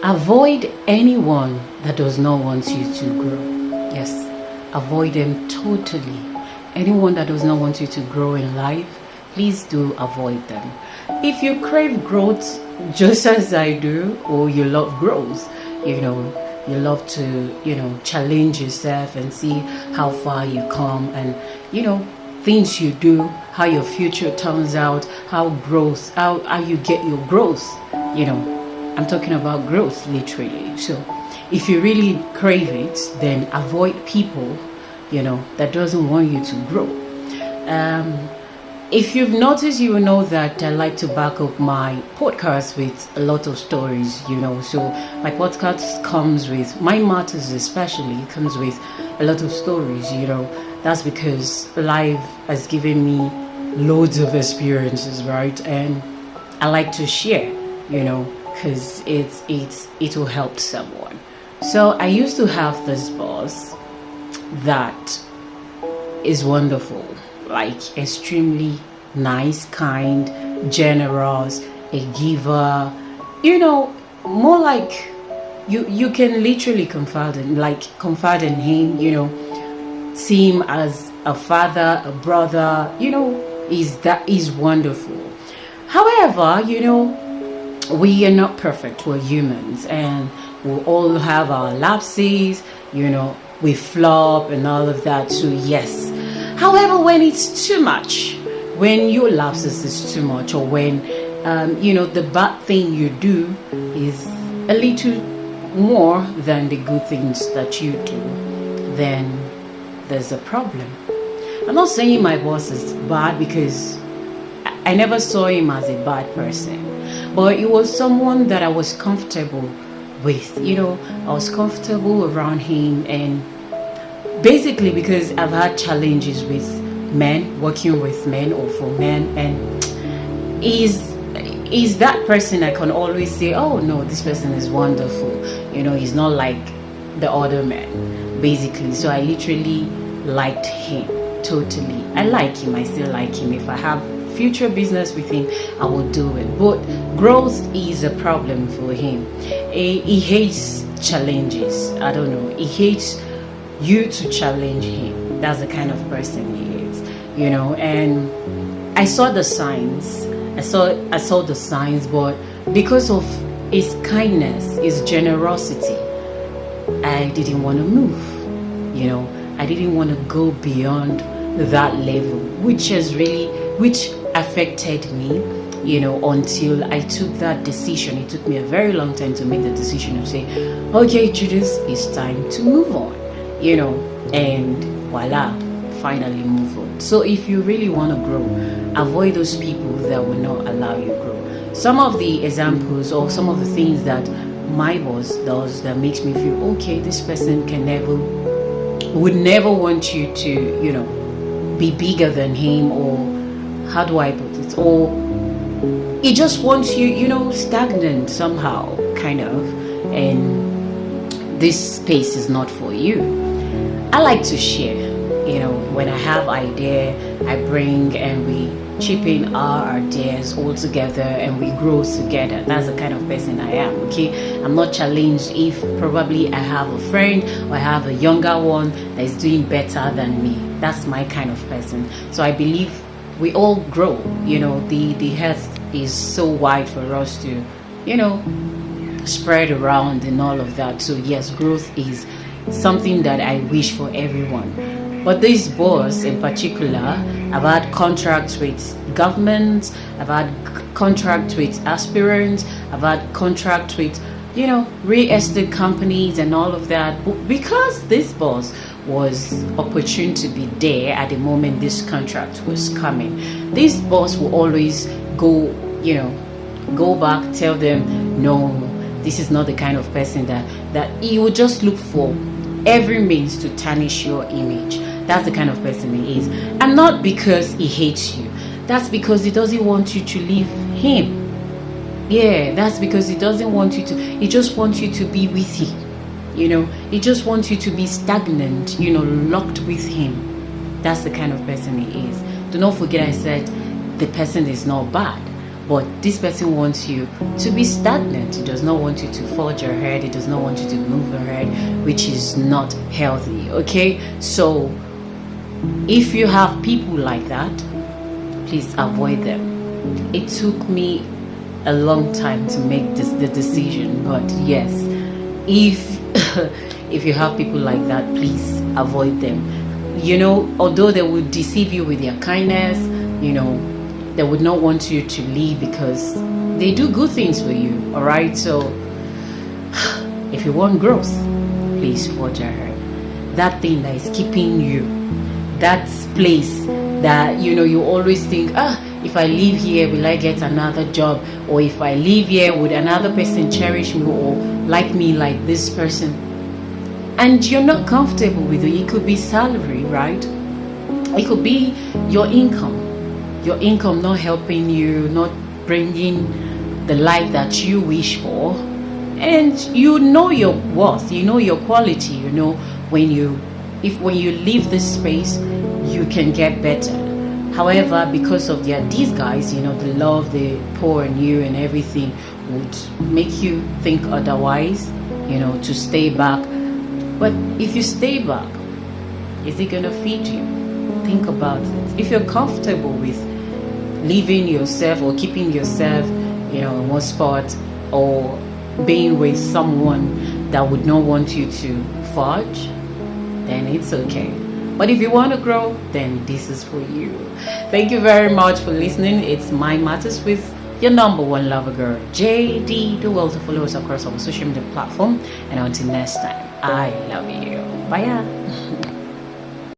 Avoid anyone that does not want you to grow. Yes, avoid them totally. Anyone that does not want you to grow in life, please do avoid them. If you crave growth just as I do, or you love growth, you love to, challenge yourself and see how far you come, and, things you do, how your future turns out, how you get your growth, I'm talking about growth literally. So if you really crave it, then avoid people, that doesn't want you to grow. If you've noticed, you will know that I like to back up my podcast with a lot of stories, So my podcast comes with, my matters especially, comes with a lot of stories, That's because life has given me loads of experiences, right? And I like to share, because it will help someone. So I used to have this boss that is wonderful, like extremely nice, kind, generous, a giver, more like you can literally confide in him, see him as a father, a brother, is wonderful. However, we are not perfect, we're humans, and we all have our lapses, we flop and all of that. So yes, however, when it's too much, when your lapses is too much, or when the bad thing you do is a little more than the good things that you do, then there's a problem. I'm not saying my boss is bad, because I never saw him as a bad person, but it was someone that I was comfortable with. I was comfortable around him, and basically because I've had challenges with men, working with men or for men, and he's that person I can always say, oh no, this person is wonderful. He's not like the other men, basically. So I literally liked him totally. I like him. I still like him. If I have future business with him, I will do it. But growth is a problem for him. He hates challenges. I don't know. He hates you to challenge him. That's the kind of person he is, and I saw the signs. I saw the signs, but because of his kindness, his generosity, I didn't want to move. I didn't want to go beyond that level, which affected me, until I took that decision. It took me a very long time to make the decision of say, okay, Judith, it's time to move on, and voila, finally move on. So if you really want to grow, avoid those people that will not allow you grow. Some of the examples, or some of the things that my boss does that makes me feel, okay, this person would never want you to, be bigger than him, or how do I put it, or he just wants you, stagnant somehow, kind of, and this space is not for you. I like to share, when I have idea, I bring, and we chip in our ideas all together, and we grow together. That's the kind of person I am, okay? I'm not challenged if probably I have a friend, or I have a younger one that is doing better than me. That's my kind of person. So I believe we all grow, the earth is so wide for us to, spread around and all of that. So yes, growth is something that I wish for everyone. But this boss in particular, I've had contracts with government, I've had contracts with aspirants, I've had contracts with, real estate companies and all of that. But because this boss was opportune to be there at the moment this contract was coming, this boss will always go back, tell them, no, this is not the kind of person that he will just look for every means to tarnish your image. That's the kind of person he is. And not because he hates you. That's because he doesn't want you to leave him. Yeah, that's because he doesn't want you to. He just wants you to be with him. He just wants you to be stagnant, locked with him. That's the kind of person he is. Do not forget I said the person is not bad, but this person wants you to be stagnant. He does not want you to forge ahead. He does not want you to move ahead, which is not healthy. Okay, so if you have people like that, please avoid them. It took me a long time to make the decision, but yes, if if you have people like that, please avoid them. Although they would deceive you with their kindness, they would not want you to leave because they do good things for you. All right, so if you want growth, please forge ahead. That thing that is keeping you, that place that you always think, if I leave here, will I get another job? Or if I leave here, would another person cherish me or like me like this person? And you're not comfortable with it. It could be salary, right? It could be your income not helping you, not bringing the life that you wish for. And you know your worth, you know your quality, when you leave this space, you can get better. However, because of these guys, the love they pour on you and everything would make you think otherwise, to stay back. But if you stay back, is it gonna feed you? Think about it. If you're comfortable with leaving yourself or keeping yourself, in one spot, or being with someone that would not want you to forge, then it's okay. But if you want to grow, then this is for you. Thank you very much for listening. It's Mind Matters with your number one lover girl, JD. Do well to follow us across our social media platform. And until next time, I love you. Bye.